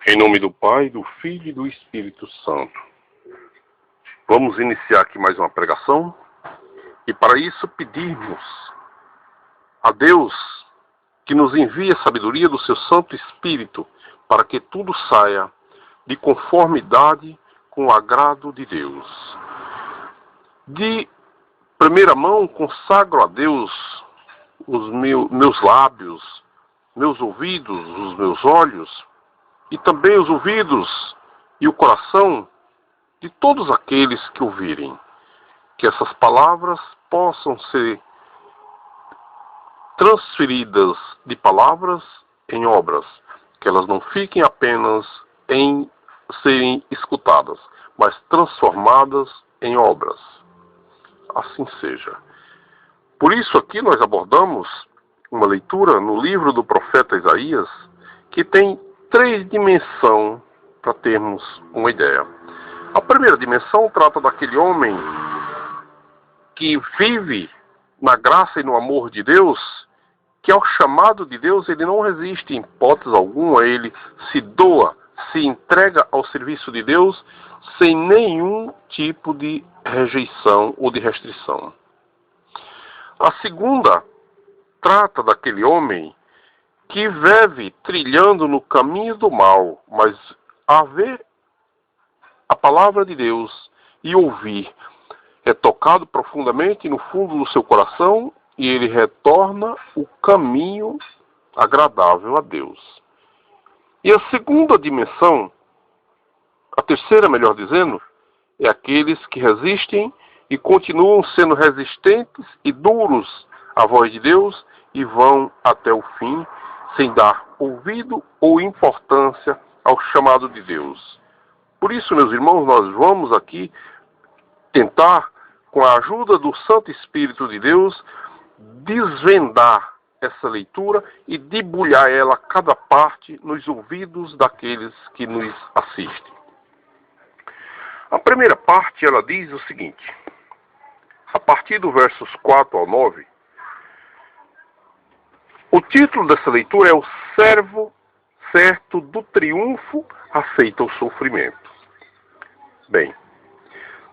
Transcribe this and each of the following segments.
Em nome do Pai, do Filho e do Espírito Santo. Vamos iniciar aqui mais uma pregação e para isso pedirmos a Deus que nos envie a sabedoria do seu Santo Espírito para que tudo saia de conformidade com o agrado de Deus. De primeira mão, consagro a Deus os meus lábios, meus ouvidos, os meus olhos, e também os ouvidos e o coração de todos aqueles que ouvirem. Que essas palavras possam ser transferidas de palavras em obras. Que elas não fiquem apenas em serem escutadas, mas transformadas em obras. Assim seja. Por isso aqui nós abordamos uma leitura no livro do profeta Isaías que tem 3 dimensões para termos uma ideia. A primeira dimensão trata daquele homem que vive na graça e no amor de Deus, que ao chamado de Deus ele não resiste em hipótese alguma, ele se doa, se entrega ao serviço de Deus sem nenhum tipo de rejeição ou de restrição. A segunda trata daquele homem que vive trilhando no caminho do mal, mas a ver a palavra de Deus e ouvir, é tocado profundamente no fundo do seu coração e ele retorna o caminho agradável a Deus. E a segunda dimensão, a terceira, melhor dizendo, é aqueles que resistem e continuam sendo resistentes e duros à voz de Deus e vão até o fim, sem dar ouvido ou importância ao chamado de Deus. Por isso, meus irmãos, nós vamos aqui tentar, com a ajuda do Santo Espírito de Deus, desvendar essa leitura e debulhar ela cada parte nos ouvidos daqueles que nos assistem. A primeira parte, ela diz o seguinte, a partir do versos 4 ao 9, o título dessa leitura é O Servo Certo do Triunfo Aceita o Sofrimento. Bem,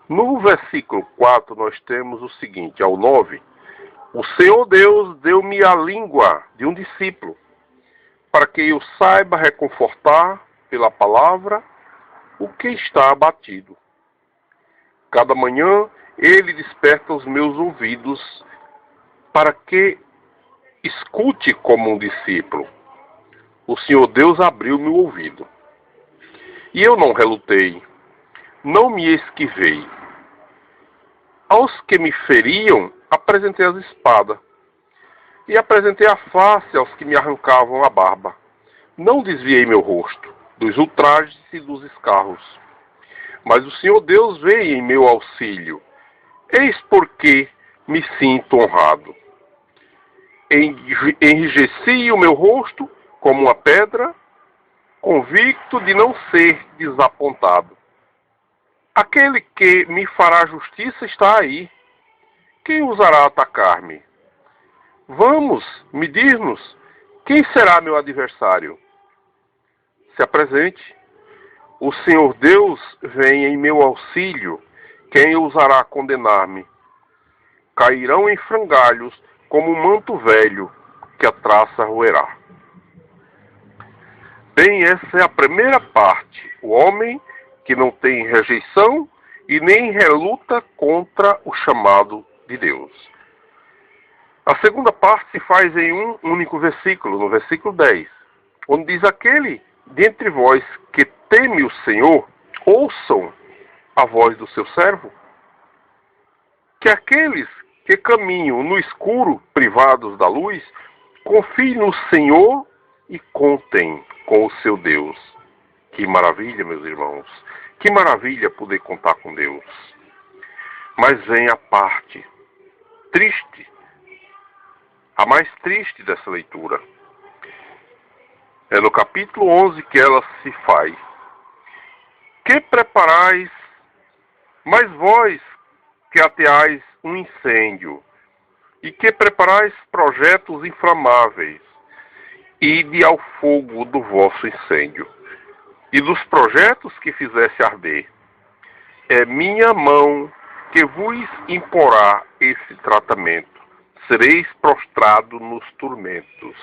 no versículo 4 nós temos o seguinte, ao 9, o Senhor Deus deu-me a língua de um discípulo, para que eu saiba reconfortar pela palavra o que está abatido. Cada manhã ele desperta os meus ouvidos para que escute como um discípulo. O Senhor Deus abriu meu ouvido. E eu não relutei, não me esquivei. Aos que me feriam, apresentei as espadas. E apresentei a face aos que me arrancavam a barba. Não desviei meu rosto dos ultrajes e dos escarros. Mas o Senhor Deus veio em meu auxílio. Eis porque me sinto honrado. Enrijeci o meu rosto como uma pedra, convicto de não ser desapontado. Aquele que me fará justiça está aí. Quem ousará atacar-me? Vamos, medir-nos. Quem será meu adversário? Se apresente. O Senhor Deus vem em meu auxílio. Quem ousará condenar-me? Cairão em frangalhos como um manto velho que a traça roerá. Bem, essa é a primeira parte. O homem que não tem rejeição e nem reluta contra o chamado de Deus. A segunda parte se faz em um único versículo, no versículo 10, onde diz: aquele dentre vós que teme o Senhor, ouçam a voz do seu servo. Que aqueles que caminham no escuro, privados da luz, confiem no Senhor e contem com o seu Deus. Que maravilha, meus irmãos. Que maravilha poder contar com Deus. Mas vem a parte triste, a mais triste dessa leitura. É no capítulo 11 que ela se faz. Que preparais, mas vós que ateais um incêndio, e que preparais projetos inflamáveis, ide ao fogo do vosso incêndio. e dos projetos que fizesse arder. É minha mão que vos imporá esse tratamento. Sereis prostrado nos tormentos.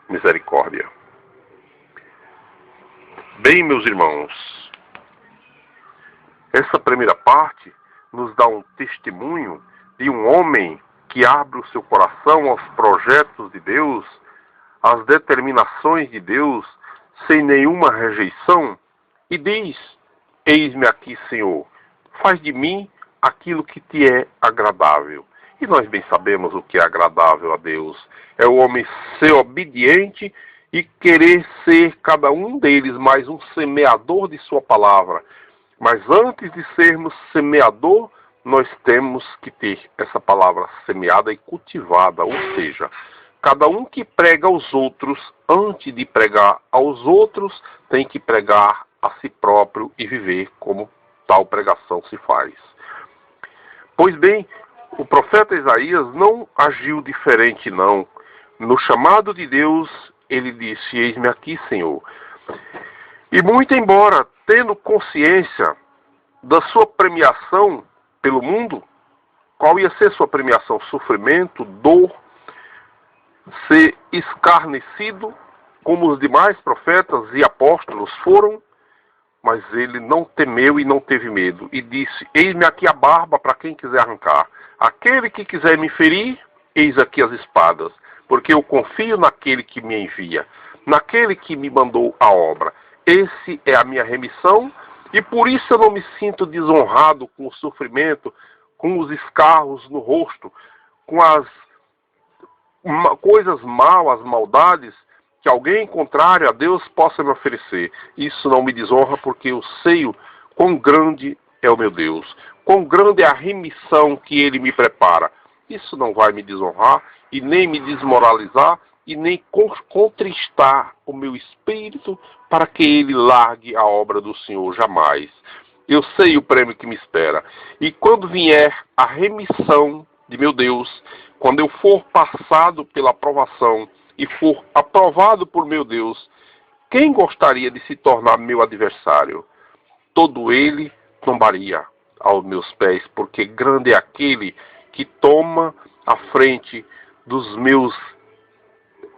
Misericórdia. Bem, meus irmãos, essa primeira parte nos dá um testemunho de um homem que abre o seu coração aos projetos de Deus, às determinações de Deus, sem nenhuma rejeição, e diz: eis-me aqui, Senhor, faz de mim aquilo que te é agradável. E nós bem sabemos o que é agradável a Deus. É o homem ser obediente e querer ser cada um deles mais um semeador de sua palavra. Mas antes de sermos semeador, nós temos que ter essa palavra semeada e cultivada. Ou seja, cada um que prega aos outros, antes de pregar aos outros, tem que pregar a si próprio e viver como tal pregação se faz. Pois bem, o profeta Isaías não agiu diferente, não. No chamado de Deus, ele disse: eis-me aqui, Senhor. E muito embora tendo consciência da sua premiação pelo mundo, qual ia ser sua premiação? Sofrimento, dor, ser escarnecido, como os demais profetas e apóstolos foram, mas ele não temeu e não teve medo, e disse: eis-me aqui a barba para quem quiser arrancar. Aquele que quiser me ferir, eis aqui as espadas, porque eu confio naquele que me envia, naquele que me mandou a obra. Esse é a minha remissão, e por isso eu não me sinto desonrado com o sofrimento, com os escarros no rosto, com as coisas mal, as maldades que alguém contrário a Deus possa me oferecer. Isso não me desonra, porque eu sei quão grande é o meu Deus, quão grande é a remissão que Ele me prepara. Isso não vai me desonrar e nem me desmoralizar e nem contristar o meu espírito para que Ele largue a obra do Senhor, jamais. Eu sei o prêmio que me espera. E quando vier a remissão de meu Deus, quando eu for passado pela aprovação e for aprovado por meu Deus, quem gostaria de se tornar meu adversário? Todo ele tombaria aos meus pés, porque grande é aquele que toma a frente dos meus,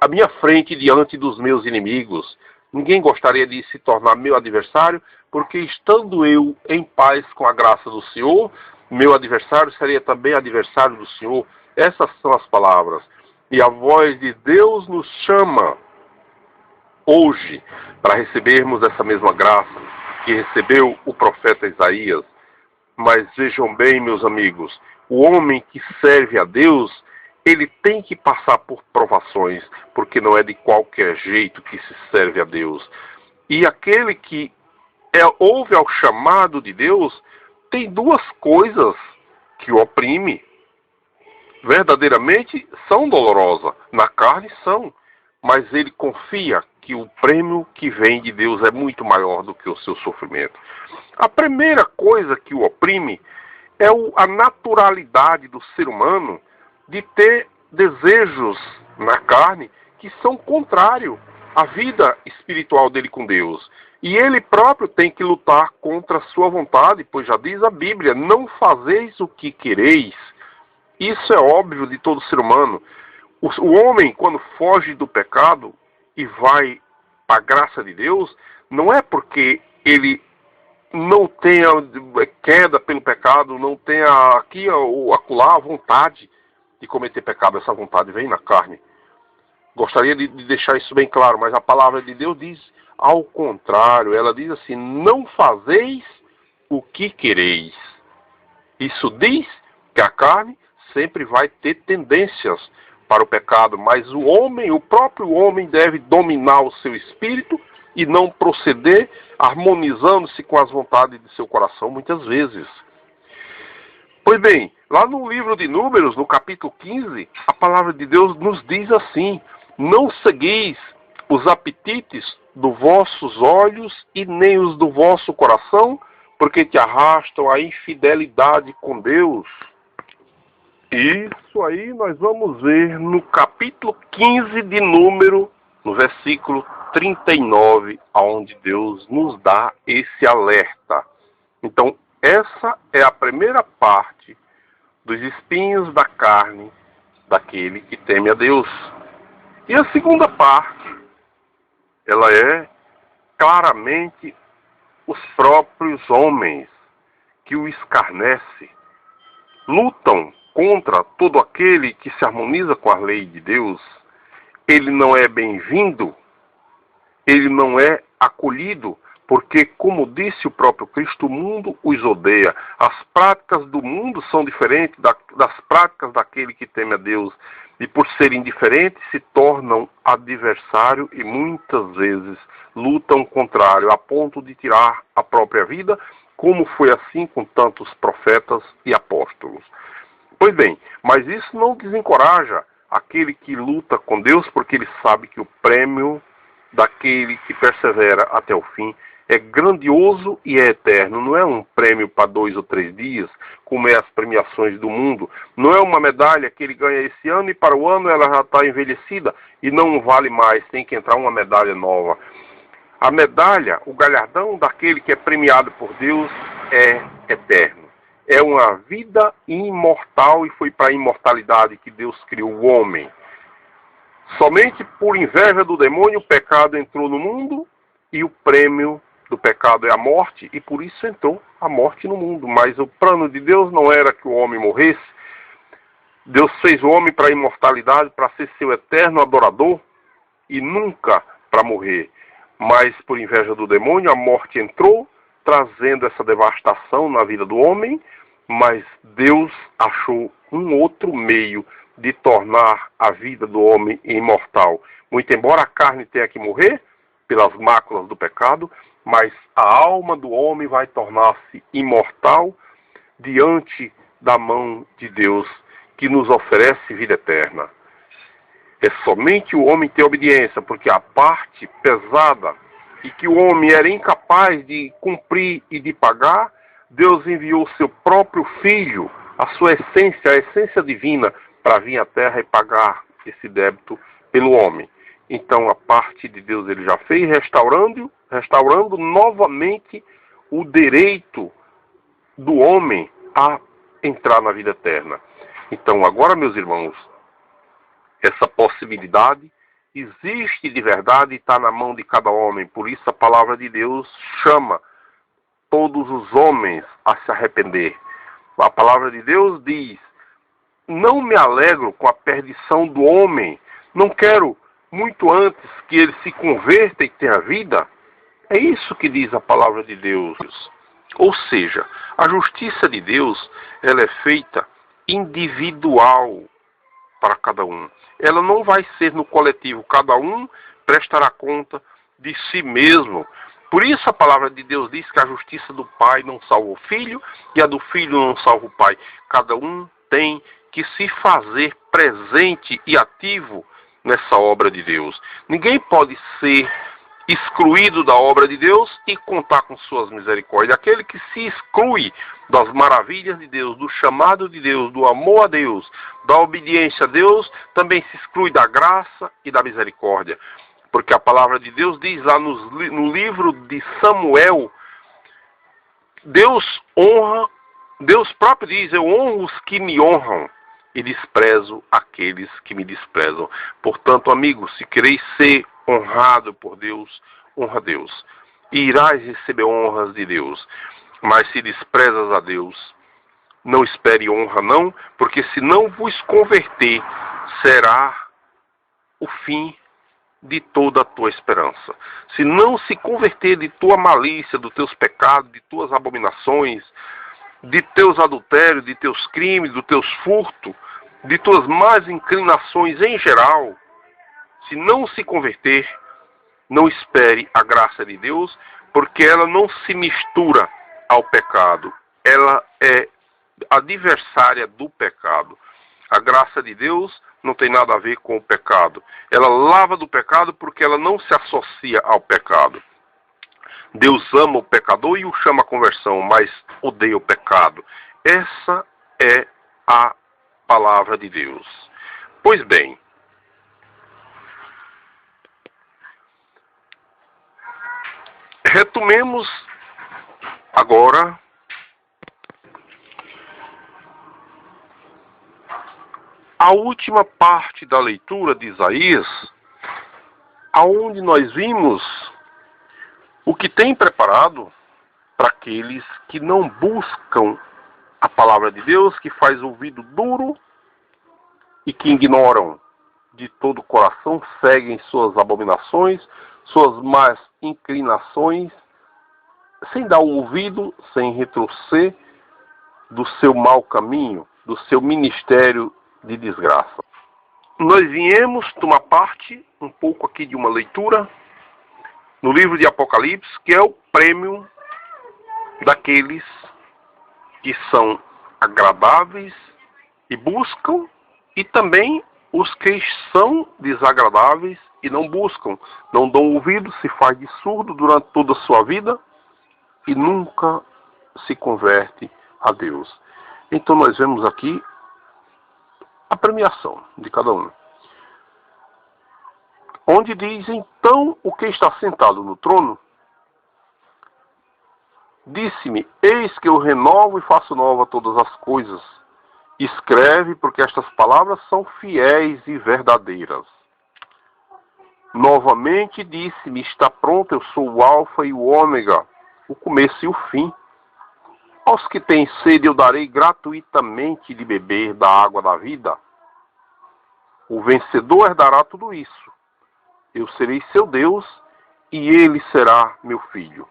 a minha frente diante dos meus inimigos. Ninguém gostaria de se tornar meu adversário, porque estando eu em paz com a graça do Senhor, meu adversário seria também adversário do Senhor. Essas são as palavras. E a voz de Deus nos chama hoje para recebermos essa mesma graça que recebeu o profeta Isaías. Mas vejam bem, meus amigos, o homem que serve a Deus, ele tem que passar por provações, porque não é de qualquer jeito que se serve a Deus. E aquele que ouve ao chamado de Deus, tem duas coisas que o oprime. Verdadeiramente são dolorosas, na carne são, mas ele confia que o prêmio que vem de Deus é muito maior do que o seu sofrimento. A primeira coisa que o oprime é a naturalidade do ser humano de ter desejos na carne que são contrários à vida espiritual dele com Deus. E ele próprio tem que lutar contra a sua vontade, pois já diz a Bíblia: não fazeis o que quereis. Isso é óbvio de todo ser humano. O homem, quando foge do pecado e vai para a graça de Deus, não é porque ele não tenha queda pelo pecado, não tenha aqui ou acolá a vontade de cometer pecado. Essa vontade vem na carne. Gostaria de deixar isso bem claro, mas a palavra de Deus diz ao contrário. Ela diz assim: não fazeis o que quereis. Isso diz que a carne sempre vai ter tendências para o pecado, mas o próprio homem deve dominar o seu espírito e não proceder harmonizando-se com as vontades de seu coração muitas vezes. Pois bem, lá no livro de Números, no capítulo 15, a palavra de Deus nos diz assim: não segueis os apetites dos vossos olhos e nem os do vosso coração, porque te arrastam à infidelidade com Deus. Isso aí nós vamos ver no capítulo 15 de Número, no versículo 39, onde Deus nos dá esse alerta. Então, essa é a primeira parte dos espinhos da carne daquele que teme a Deus. E a segunda parte, ela é claramente os próprios homens que o escarnecem, lutam contra todo aquele que se harmoniza com a lei de Deus. Ele não é bem-vindo, ele não é acolhido, porque, como disse o próprio Cristo, o mundo os odeia. As práticas do mundo são diferentes das práticas daquele que teme a Deus. E por serem diferentes, se tornam adversário e muitas vezes lutam contrário, a ponto de tirar a própria vida, como foi assim com tantos profetas e apóstolos. Pois bem, mas isso não desencoraja aquele que luta com Deus, porque ele sabe que o prêmio daquele que persevera até o fim é grandioso e é eterno. Não é um prêmio para 2 ou 3 dias, como é as premiações do mundo. Não é uma medalha que ele ganha esse ano e para o ano ela já está envelhecida e não vale mais, tem que entrar uma medalha nova. A medalha, o galardão daquele que é premiado por Deus é eterno. É uma vida imortal e foi para a imortalidade que Deus criou o homem. Somente por inveja do demônio o pecado entrou no mundo e o prêmio do pecado é a morte, e por isso entrou a morte no mundo. Mas o plano de Deus não era que o homem morresse. Deus fez o homem para a imortalidade, para ser seu eterno adorador e nunca para morrer. Mas por inveja do demônio a morte entrou, trazendo essa devastação na vida do homem, mas Deus achou um outro meio de tornar a vida do homem imortal. Muito embora a carne tenha que morrer pelas máculas do pecado, mas a alma do homem vai tornar-se imortal diante da mão de Deus, que nos oferece vida eterna. É somente o homem ter obediência, porque a parte pesada e que o homem era incapaz de cumprir e de pagar, Deus enviou seu próprio Filho, a sua essência, a essência divina, para vir à terra e pagar esse débito pelo homem. Então a parte de Deus ele já fez, restaurando novamente o direito do homem a entrar na vida eterna. Então agora, meus irmãos, essa possibilidade existe de verdade e está na mão de cada homem. Por isso a palavra de Deus chama todos os homens a se arrepender. A palavra de Deus diz: não me alegro com a perdição do homem, não quero muito antes que ele se converta e tenha vida. É isso que diz a palavra de Deus. Ou seja, a justiça de Deus, ela é feita individual para cada um. Ela não vai ser no coletivo. Cada um prestará conta de si mesmo. Por isso a palavra de Deus diz que a justiça do pai não salva o filho e a do filho não salva o pai. Cada um tem que se fazer presente e ativo nessa obra de Deus. Ninguém pode ser excluído da obra de Deus e contar com suas misericórdias. Aquele que se exclui das maravilhas de Deus, do chamado de Deus, do amor a Deus, da obediência a Deus, também se exclui da graça e da misericórdia. Porque a palavra de Deus diz lá no livro de Samuel, Deus próprio diz: eu honro os que me honram e desprezo aqueles que me desprezam. Portanto, amigos, se quereis ser honrado por Deus, honra Deus, e irás receber honras de Deus. Mas se desprezas a Deus, não espere honra não, porque se não vos converter, será o fim de toda a tua esperança. Se não se converter de tua malícia, dos teus pecados, de tuas abominações, de teus adultérios, de teus crimes, dos teus furtos, de tuas más inclinações em geral, se não se converter, não espere a graça de Deus, porque ela não se mistura ao pecado. Ela é adversária do pecado. A graça de Deus não tem nada a ver com o pecado. Ela lava do pecado porque ela não se associa ao pecado. Deus ama o pecador e o chama à conversão, mas odeia o pecado. Essa é a palavra de Deus. Pois bem, Retomemos agora a última parte da leitura de Isaías, aonde nós vimos o que tem preparado para aqueles que não buscam a palavra de Deus, que faz ouvido duro e que ignoram de todo o coração, seguem suas abominações, suas más inclinações, sem dar o ouvido, sem retroceder do seu mau caminho, do seu ministério de desgraça. Nós viemos tomar parte um pouco aqui de uma leitura no livro de Apocalipse, que é o prêmio daqueles que são agradáveis e buscam, e também os que são desagradáveis e não buscam, não dão ouvido, se faz de surdo durante toda a sua vida e nunca se converte a Deus. Então nós vemos aqui a premiação de cada um, onde diz: então o que está sentado no trono disse-me: eis que eu renovo e faço nova todas as coisas. Escreve, porque estas palavras são fiéis e verdadeiras. Novamente disse-me: está pronto, eu sou o alfa e o ômega, o começo e o fim. Aos que têm sede eu darei gratuitamente de beber da água da vida. O vencedor herdará tudo isso. Eu serei seu Deus e ele será meu filho.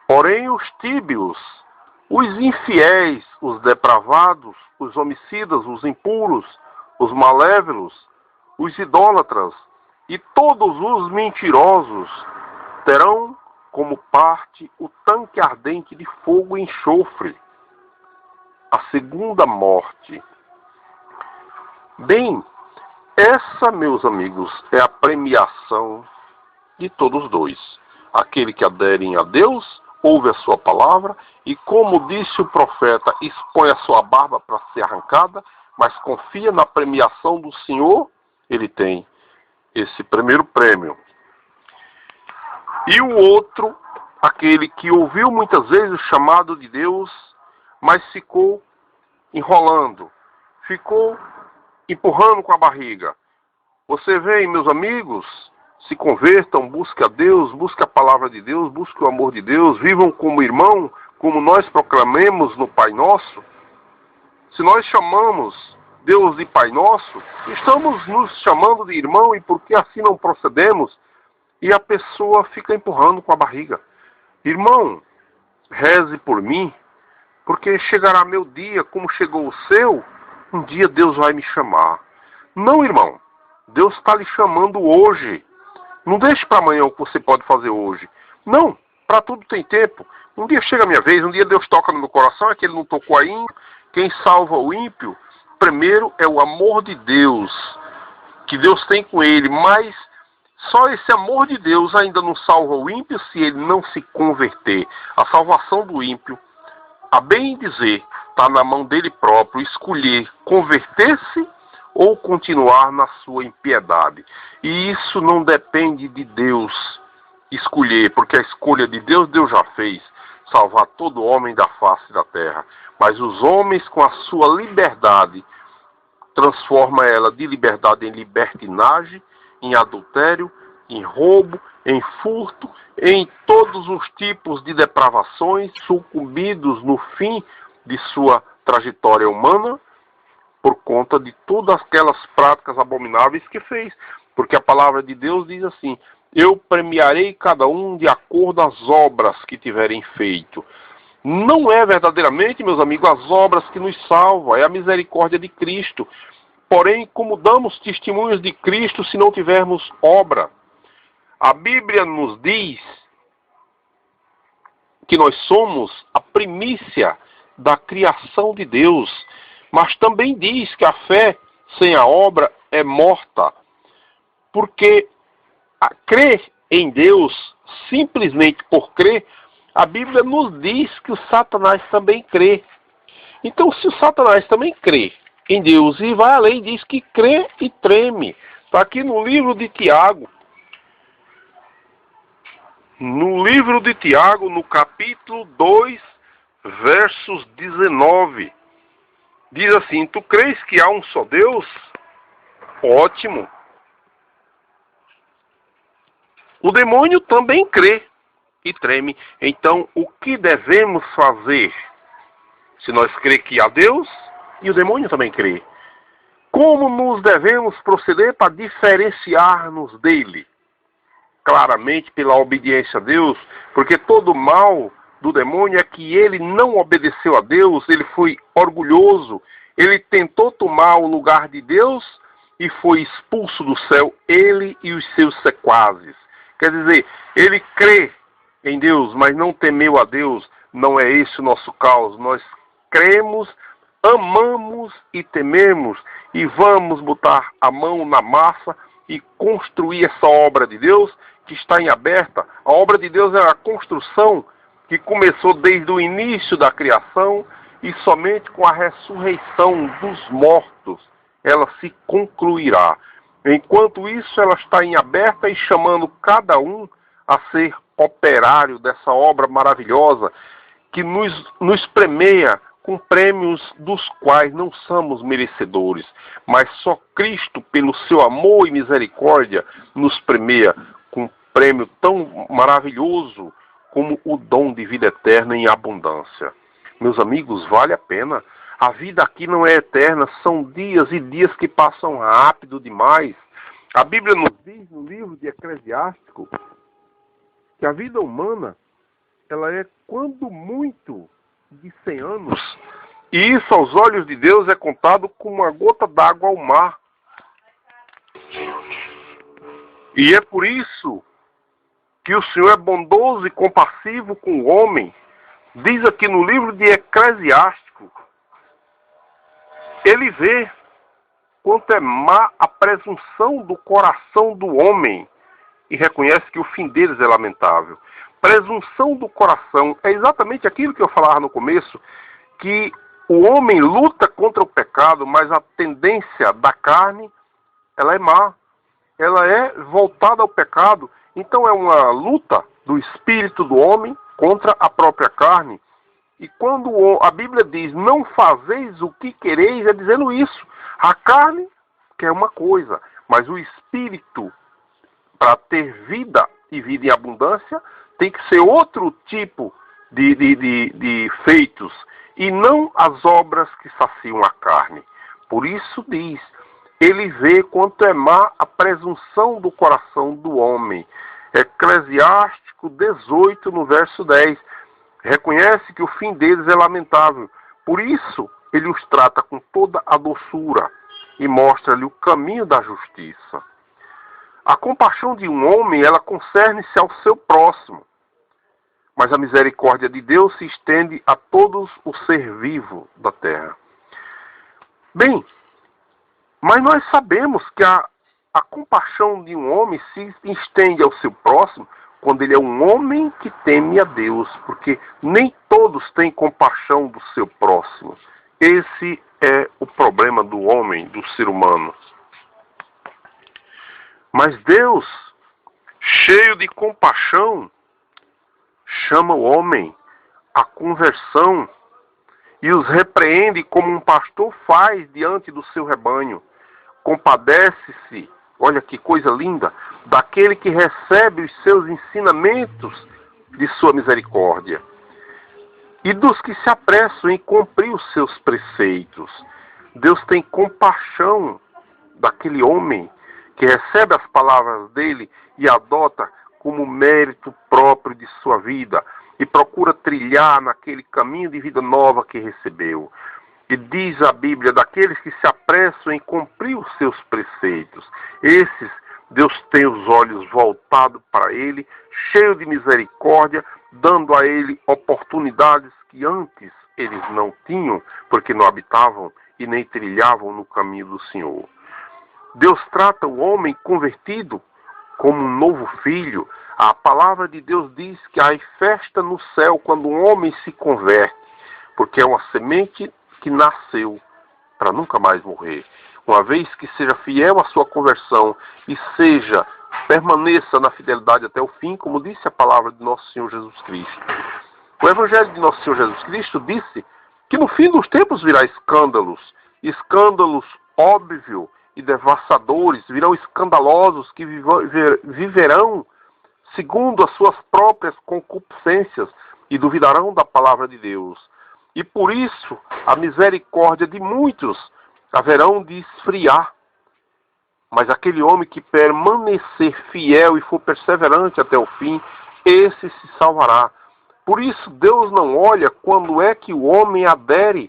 Porém os tíbios, os infiéis, os depravados, os homicidas, os impuros, os malévolos, os idólatras e todos os mentirosos terão como parte o tanque ardente de fogo e enxofre, a segunda morte. Bem, essa, meus amigos, é a premiação de todos dois. Aquele que aderem a Deus, ouve a sua palavra e, como disse o profeta, expõe a sua barba para ser arrancada, mas confia na premiação do Senhor, ele tem esse primeiro prêmio. E o outro, aquele que ouviu muitas vezes o chamado de Deus, mas ficou enrolando, ficou empurrando com a barriga. Você vê, meus amigos, se convertam, busquem a Deus, busquem a palavra de Deus, busquem o amor de Deus, vivam como irmão, como nós proclamamos no Pai Nosso. Se nós chamamos Deus de Pai Nosso, estamos nos chamando de irmão, e por que assim não procedemos? E a pessoa fica empurrando com a barriga. Irmão, reze por mim, porque chegará meu dia, como chegou o seu, um dia Deus vai me chamar. Não, irmão, Deus está lhe chamando hoje. Não deixe para amanhã o que você pode fazer hoje. Não, para tudo tem tempo. Um dia chega a minha vez, um dia Deus toca no meu coração, é que ele não tocou ainda. Quem salva o ímpio, primeiro é o amor de Deus, que Deus tem com ele, mas só esse amor de Deus ainda não salva o ímpio se ele não se converter. A salvação do ímpio, a bem dizer, está na mão dele próprio, escolher converter-se ou continuar na sua impiedade. E isso não depende de Deus escolher, porque a escolha de Deus, Deus já fez, salvar todo homem da face da terra. Mas os homens, com a sua liberdade, transforma ela de liberdade em libertinagem, em adultério, em roubo, em furto, em todos os tipos de depravações, sucumbidos no fim de sua trajetória humana, por conta de todas aquelas práticas abomináveis que fez. Porque a palavra de Deus diz assim: eu premiarei cada um de acordo às obras que tiverem feito. Não é verdadeiramente, meus amigos, as obras que nos salvam, é a misericórdia de Cristo. Porém, como damos testemunhos de Cristo se não tivermos obra? A Bíblia nos diz que nós somos a primícia da criação de Deus, mas também diz que a fé sem a obra é morta, porque crer em Deus, simplesmente por crer, a Bíblia nos diz que o Satanás também crê. Então, se o Satanás também crê em Deus e vai além, diz que crê e treme. Está aqui no livro de Tiago, No livro de Tiago, no capítulo 2, versos 19, diz assim: tu crês que há um só Deus? Ótimo. O demônio também crê e treme. Então, o que devemos fazer? Se nós crê que há Deus e o demônio também crê, como nos devemos proceder para diferenciar-nos dele? Claramente pela obediência a Deus, porque todo o mal do demônio é que ele não obedeceu a Deus, ele foi orgulhoso, ele tentou tomar o lugar de Deus e foi expulso do céu, ele e os seus sequazes. Quer dizer, ele crê em Deus, mas não temeu a Deus. Não é esse o nosso caos. Nós cremos, amamos e tememos e vamos botar a mão na massa e construir essa obra de Deus que está em aberta. A obra de Deus é a construção que começou desde o início da criação e somente com a ressurreição dos mortos ela se concluirá. Enquanto isso, ela está em aberta e chamando cada um a ser operário dessa obra maravilhosa que nos premia com prêmios dos quais não somos merecedores, mas só Cristo, pelo seu amor e misericórdia, nos premia com um prêmio tão maravilhoso como o dom de vida eterna em abundância. Meus amigos, vale a pena. A vida aqui não é eterna, são dias e dias que passam rápido demais. A Bíblia nos diz no livro de Eclesiástico que a vida humana ela é quando muito de 100 anos. E isso aos olhos de Deus é contado como uma gota d'água ao mar. E é por isso que o Senhor é bondoso e compassivo com o homem. Diz aqui no livro de Eclesiástico, ele vê quanto é má a presunção do coração do homem e reconhece que o fim deles é lamentável. Presunção do coração é exatamente aquilo que eu falava no começo, que o homem luta contra o pecado, mas a tendência da carne, ela é má. Ela é voltada ao pecado. Então é uma luta do espírito do homem contra a própria carne. E quando a Bíblia diz, não fazeis o que quereis, é dizendo isso. A carne quer uma coisa, mas o espírito, para ter vida e vida em abundância, tem que ser outro tipo de feitos, e não as obras que saciam a carne. Por isso diz, ele vê quanto é má a presunção do coração do homem. Eclesiástico 18, no verso 10. Reconhece que o fim deles é lamentável. Por isso, ele os trata com toda a doçura e mostra-lhe o caminho da justiça. A compaixão de um homem, ela concerne-se ao seu próximo. Mas a misericórdia de Deus se estende a todos o ser vivo da terra. Bem, mas nós sabemos que a compaixão de um homem se estende ao seu próximo quando ele é um homem que teme a Deus, porque nem todos têm compaixão do seu próximo. Esse é o problema do homem, do ser humano. Mas Deus, cheio de compaixão, chama o homem à conversão e os repreende como um pastor faz diante do seu rebanho. Compadece-se, olha que coisa linda, daquele que recebe os seus ensinamentos de sua misericórdia e dos que se apressam em cumprir os seus preceitos. Deus tem compaixão daquele homem que recebe as palavras dele e adota como mérito próprio de sua vida e procura trilhar naquele caminho de vida nova que recebeu. E diz a Bíblia, daqueles que se apressam em cumprir os seus preceitos. Esses, Deus tem os olhos voltados para ele, cheio de misericórdia, dando a ele oportunidades que antes eles não tinham, porque não habitavam e nem trilhavam no caminho do Senhor. Deus trata o homem convertido como um novo filho. A palavra de Deus diz que há festa no céu quando um homem se converte, porque é uma semente que nasceu para nunca mais morrer. Uma vez que seja fiel à sua conversão e seja permaneça na fidelidade até o fim, como disse a palavra de nosso Senhor Jesus Cristo. O Evangelho de nosso Senhor Jesus Cristo disse que no fim dos tempos virá escândalos, escândalos óbvios e devastadores, virão escandalosos que viverão segundo as suas próprias concupiscências e duvidarão da palavra de Deus. E por isso a misericórdia de muitos haverão de esfriar. Mas aquele homem que permanecer fiel e for perseverante até o fim, esse se salvará. Por isso Deus não olha quando é que o homem adere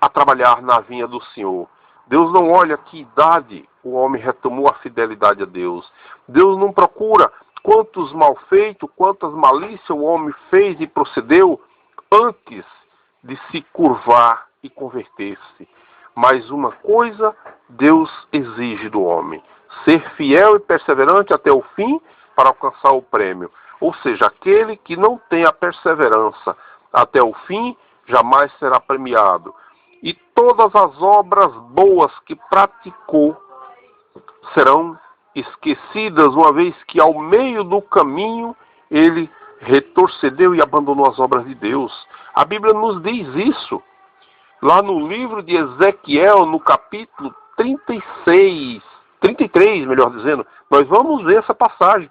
a trabalhar na vinha do Senhor. Deus não olha que idade o homem retomou a fidelidade a Deus. Deus não procura quantos malfeitos, quantas malícias o homem fez e procedeu antes de se curvar e converter-se. Mas uma coisa Deus exige do homem: ser fiel e perseverante até o fim para alcançar o prêmio. Ou seja, aquele que não tem a perseverança até o fim, jamais será premiado. E todas as obras boas que praticou serão esquecidas, uma vez que ao meio do caminho ele retrocedeu e abandonou as obras de Deus. A Bíblia nos diz isso. Lá no livro de Ezequiel, no capítulo 33, melhor dizendo, nós vamos ver essa passagem.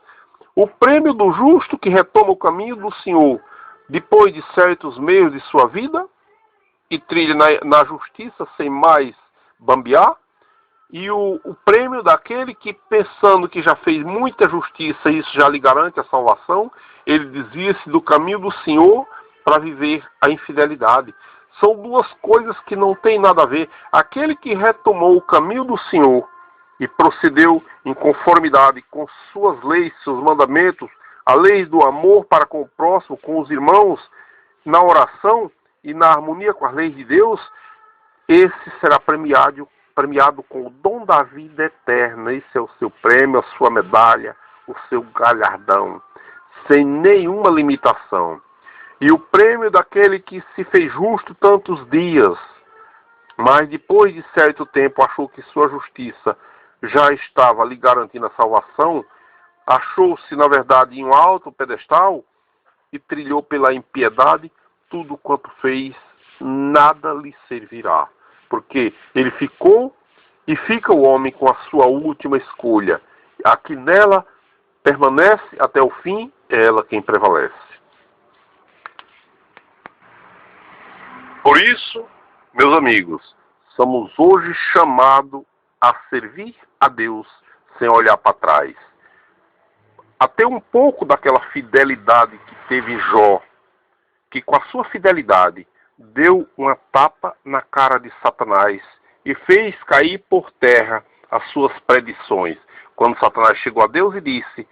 O prêmio do justo que retoma o caminho do Senhor, depois de certos meios de sua vida, e trilha na justiça sem mais bambear, e o prêmio daquele que, pensando que já fez muita justiça, e isso já lhe garante a salvação, ele desvia-se do caminho do Senhor para viver a infidelidade. São duas coisas que não têm nada a ver. Aquele que retomou o caminho do Senhor e procedeu em conformidade com suas leis, seus mandamentos, a lei do amor para com o próximo, com os irmãos, na oração e na harmonia com as leis de Deus, esse será premiado com o dom da vida eterna. Esse é o seu prêmio, a sua medalha, o seu galardão, sem nenhuma limitação. E o prêmio daquele que se fez justo tantos dias, mas depois de certo tempo achou que sua justiça já estava lhe garantindo a salvação, achou-se, na verdade, em um alto pedestal e trilhou pela impiedade, tudo quanto fez, nada lhe servirá. Porque ele ficou e fica o homem com a sua última escolha. A que nela permanece até o fim, é ela quem prevalece. Por isso, meus amigos, somos hoje chamados a servir a Deus sem olhar para trás. Até um pouco daquela fidelidade que teve Jó, que com a sua fidelidade deu uma tapa na cara de Satanás e fez cair por terra as suas predições. Quando Satanás chegou a Deus e disse: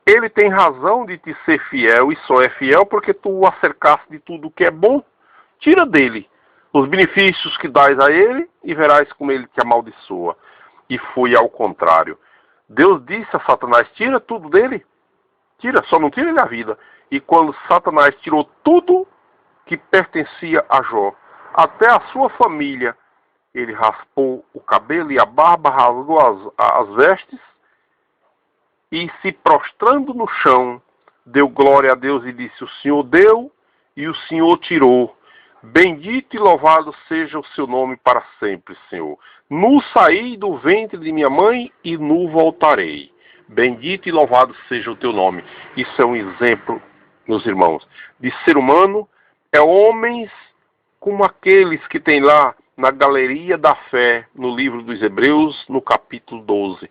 ele tem razão de te ser fiel e só é fiel porque tu o acercaste de tudo que é bom. Tira dele os benefícios que dás a ele e verás como ele te amaldiçoa. E foi ao contrário. Deus disse a Satanás: tira tudo dele. Tira, só não tira ele a vida. E quando Satanás tirou tudo que pertencia a Jó, até a sua família, ele raspou o cabelo e a barba, rasgou as vestes e, se prostrando no chão, deu glória a Deus e disse: o Senhor deu e o Senhor tirou. Bendito e louvado seja o seu nome para sempre, Senhor. Nu saí do ventre de minha mãe e nu voltarei. Bendito e louvado seja o teu nome. Isso é um exemplo, meus irmãos, de ser humano. É homens como aqueles que tem lá na Galeria da Fé, no livro dos Hebreus, no capítulo 12.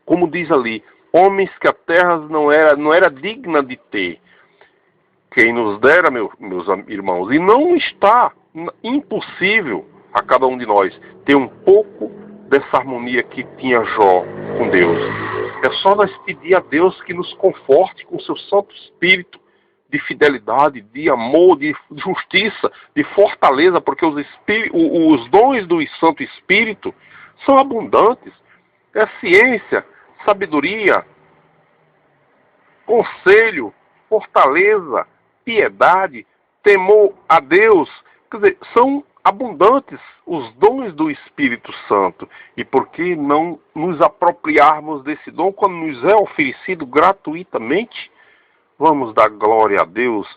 Como diz ali, homens que a terra não era digna de ter. Quem nos dera, meus irmãos, e não está impossível a cada um de nós ter um pouco dessa harmonia que tinha Jó com Deus. É só nós pedir a Deus que nos conforte com o seu Santo Espírito de fidelidade, de amor, de justiça, de fortaleza, porque os dons do Santo Espírito são abundantes. É ciência, sabedoria, conselho, fortaleza, piedade, temor a Deus. Quer dizer, são abundantes os dons do Espírito Santo. E por que não nos apropriarmos desse dom quando nos é oferecido gratuitamente? Vamos dar glória a Deus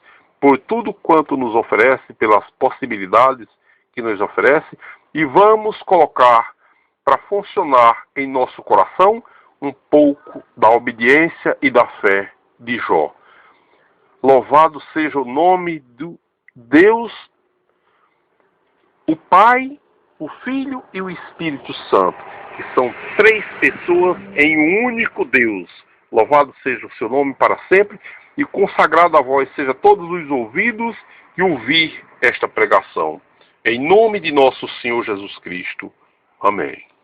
por tudo quanto nos oferece, pelas possibilidades que nos oferece, e vamos colocar para funcionar em nosso coração um pouco da obediência e da fé de Jó. Louvado seja o nome do Deus, o Pai, o Filho e o Espírito Santo, que são três pessoas em um único Deus. Louvado seja o seu nome para sempre, e consagrado a vós seja todos os ouvidos que ouvir esta pregação. Em nome de nosso Senhor Jesus Cristo. Amém.